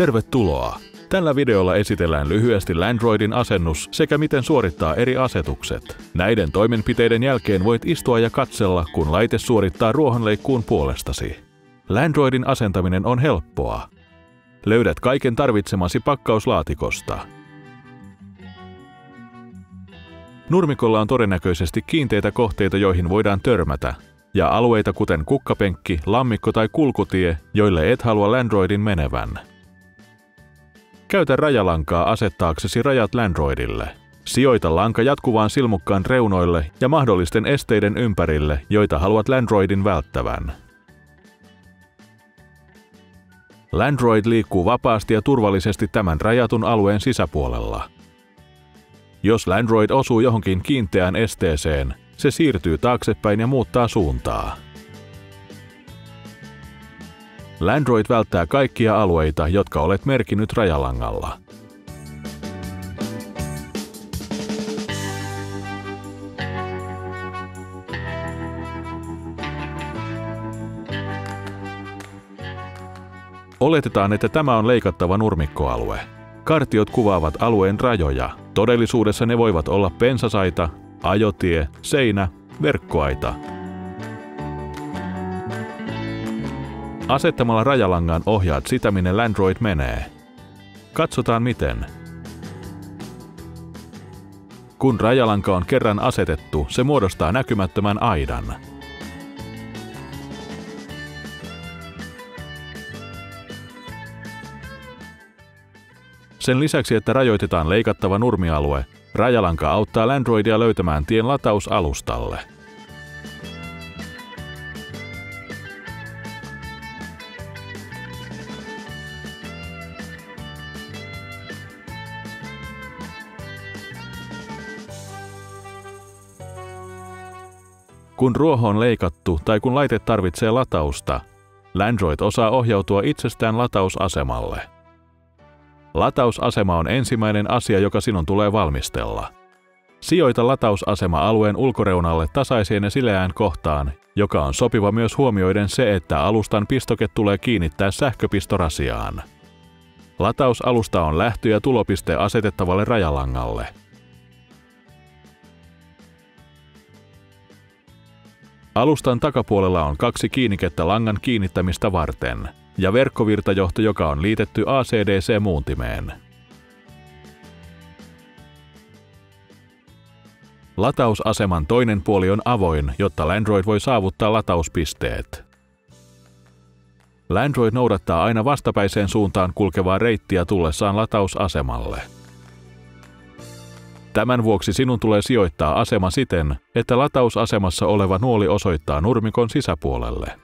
Tervetuloa! Tällä videolla esitellään lyhyesti Landroidin asennus sekä miten suorittaa eri asetukset. Näiden toimenpiteiden jälkeen voit istua ja katsella, kun laite suorittaa ruohonleikkuun puolestasi. Landroidin asentaminen on helppoa. Löydät kaiken tarvitsemasi pakkauslaatikosta. Nurmikolla on todennäköisesti kiinteitä kohteita, joihin voidaan törmätä, ja alueita kuten kukkapenkki, lammikko tai kulkutie, joille et halua Landroidin menevän. Käytä rajalankaa asettaaksesi rajat Landroidille. Sijoita lanka jatkuvaan silmukkaan reunoille ja mahdollisten esteiden ympärille, joita haluat Landroidin välttävän. Landroid liikkuu vapaasti ja turvallisesti tämän rajatun alueen sisäpuolella. Jos Landroid osuu johonkin kiinteään esteeseen, se siirtyy taaksepäin ja muuttaa suuntaa. Landroid välttää kaikkia alueita, jotka olet merkinnyt rajalangalla. Oletetaan, että tämä on leikattava nurmikkoalue. Kartiot kuvaavat alueen rajoja. Todellisuudessa ne voivat olla pensasaita, ajotie, seinä, verkkoaita. Asettamalla rajalangan ohjaat sitä, minne Landroid menee. Katsotaan miten. Kun rajalanka on kerran asetettu, se muodostaa näkymättömän aidan. Sen lisäksi, että rajoitetaan leikattava nurmialue, rajalanka auttaa Landroidia löytämään tien latausalustalle. Kun ruoho on leikattu tai kun laite tarvitsee latausta, Landroid osaa ohjautua itsestään latausasemalle. Latausasema on ensimmäinen asia, joka sinun tulee valmistella. Sijoita latausasema alueen ulkoreunalle tasaiseen ja sileään kohtaan, joka on sopiva myös huomioiden se, että alustan pistoke tulee kiinnittää sähköpistorasiaan. Latausalusta on lähtö- ja tulopiste asetettavalle rajalangalle. Alustan takapuolella on 2 kiinnikettä langan kiinnittämistä varten ja verkkovirtajohto, joka on liitetty ACDC-muuntimeen. Latausaseman toinen puoli on avoin, jotta Landroid voi saavuttaa latauspisteet. Landroid noudattaa aina vastapäiseen suuntaan kulkevaa reittiä tullessaan latausasemalle. Tämän vuoksi sinun tulee sijoittaa asema siten, että latausasemassa oleva nuoli osoittaa nurmikon sisäpuolelle.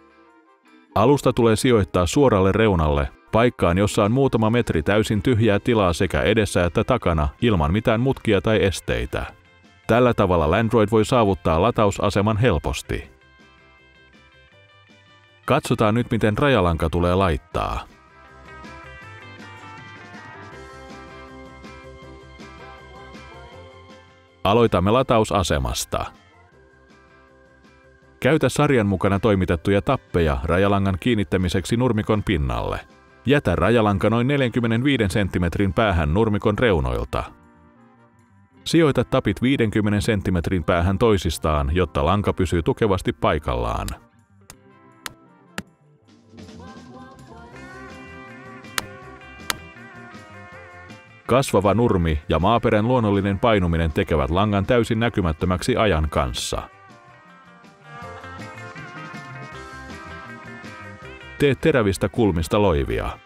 Alusta tulee sijoittaa suoralle reunalle, paikkaan, jossa on muutama metri täysin tyhjää tilaa sekä edessä että takana ilman mitään mutkia tai esteitä. Tällä tavalla Landroid voi saavuttaa latausaseman helposti. Katsotaan nyt, miten rajalanka tulee laittaa. Aloitamme latausasemasta. Käytä sarjan mukana toimitettuja tappeja rajalangan kiinnittämiseksi nurmikon pinnalle. Jätä rajalanka noin 45 cm päähän nurmikon reunoilta. Sijoita tapit 50 cm päähän toisistaan, jotta lanka pysyy tukevasti paikallaan. Kasvava nurmi ja maaperän luonnollinen painuminen tekevät langan täysin näkymättömäksi ajan kanssa. Tee terävistä kulmista loivia.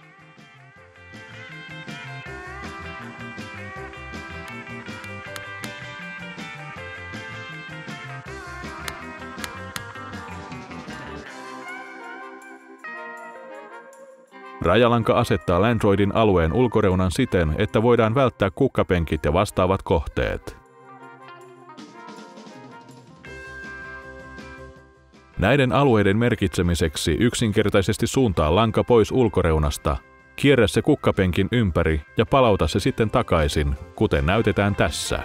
Rajalanka asettaa Landroidin alueen ulkoreunan siten, että voidaan välttää kukkapenkit ja vastaavat kohteet. Näiden alueiden merkitsemiseksi yksinkertaisesti suuntaa lanka pois ulkoreunasta, kierrä se kukkapenkin ympäri ja palauta se sitten takaisin, kuten näytetään tässä.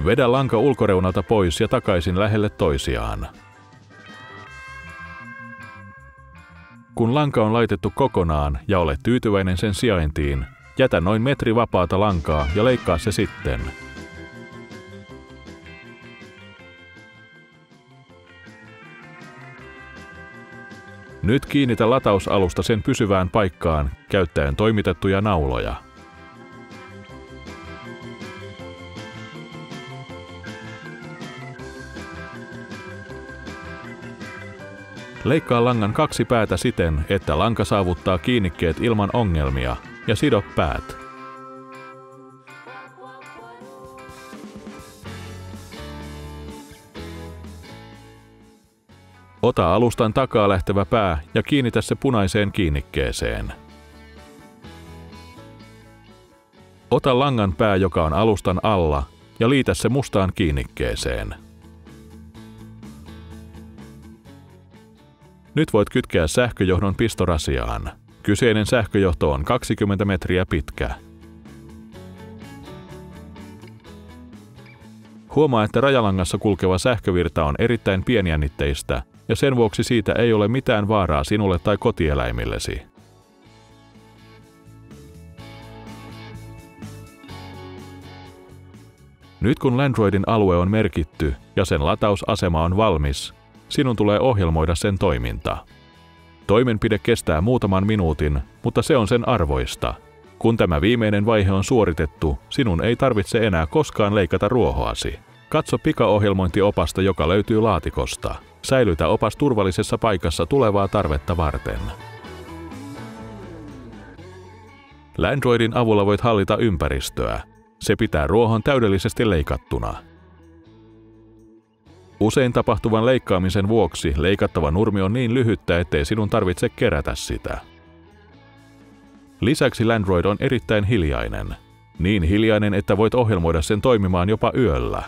Vedä lanka ulkoreunalta pois ja takaisin lähelle toisiaan. Kun lanka on laitettu kokonaan ja olet tyytyväinen sen sijaintiin, jätä noin metri vapaata lankaa ja leikkaa se sitten. Nyt kiinnitä latausalusta sen pysyvään paikkaan käyttäen toimitettuja nauloja. Leikkaa langan 2 päätä siten, että lanka saavuttaa kiinnikkeet ilman ongelmia, ja sido päät. Ota alustan takaa lähtevä pää ja kiinnitä se punaiseen kiinnikkeeseen. Ota langan pää, joka on alustan alla, ja liitä se mustaan kiinnikkeeseen. Nyt voit kytkeä sähköjohdon pistorasiaan. Kyseinen sähköjohto on 20 metriä pitkä. Huomaa, että rajalangassa kulkeva sähkövirta on erittäin pienjännitteistä, ja sen vuoksi siitä ei ole mitään vaaraa sinulle tai kotieläimillesi. Nyt kun Landroidin alue on merkitty ja sen latausasema on valmis, sinun tulee ohjelmoida sen toiminta. Toimenpide kestää muutaman minuutin, mutta se on sen arvoista. Kun tämä viimeinen vaihe on suoritettu, sinun ei tarvitse enää koskaan leikata ruohoasi. Katso pikaohjelmointiopasta, joka löytyy laatikosta. Säilytä opas turvallisessa paikassa tulevaa tarvetta varten. Landroidin avulla voit hallita ympäristöä. Se pitää ruohon täydellisesti leikattuna. Usein tapahtuvan leikkaamisen vuoksi leikattava nurmi on niin lyhyttä, ettei sinun tarvitse kerätä sitä. Lisäksi Landroid on erittäin hiljainen. Niin hiljainen, että voit ohjelmoida sen toimimaan jopa yöllä.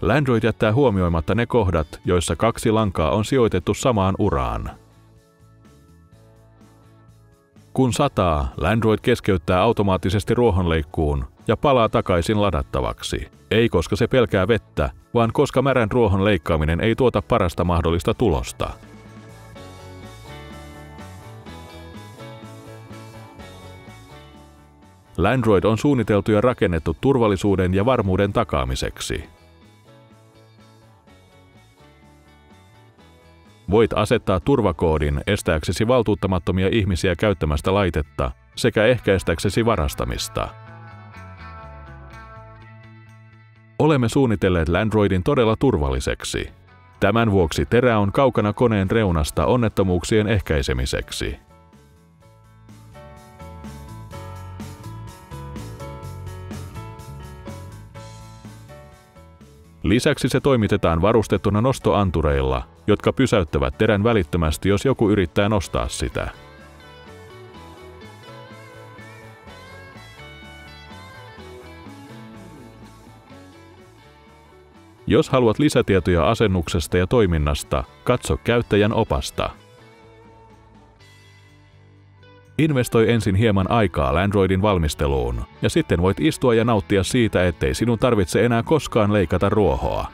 Landroid jättää huomioimatta ne kohdat, joissa 2 lankaa on sijoitettu samaan uraan. Kun sataa, Landroid keskeyttää automaattisesti ruohonleikkuun ja palaa takaisin ladattavaksi. Ei koska se pelkää vettä, vaan koska märän ruohon leikkaaminen ei tuota parasta mahdollista tulosta. Landroid on suunniteltu ja rakennettu turvallisuuden ja varmuuden takaamiseksi. Voit asettaa turvakoodin estääksesi valtuuttamattomia ihmisiä käyttämästä laitetta sekä ehkäistäksesi varastamista. Olemme suunnitelleet Landroidin todella turvalliseksi. Tämän vuoksi terä on kaukana koneen reunasta onnettomuuksien ehkäisemiseksi. Lisäksi se toimitetaan varustettuna nostoantureilla, jotka pysäyttävät terän välittömästi, jos joku yrittää nostaa sitä. Jos haluat lisätietoja asennuksesta ja toiminnasta, katso käyttäjän opasta. Investoi ensin hieman aikaa Landroidin valmisteluun, ja sitten voit istua ja nauttia siitä, ettei sinun tarvitse enää koskaan leikata ruohoa.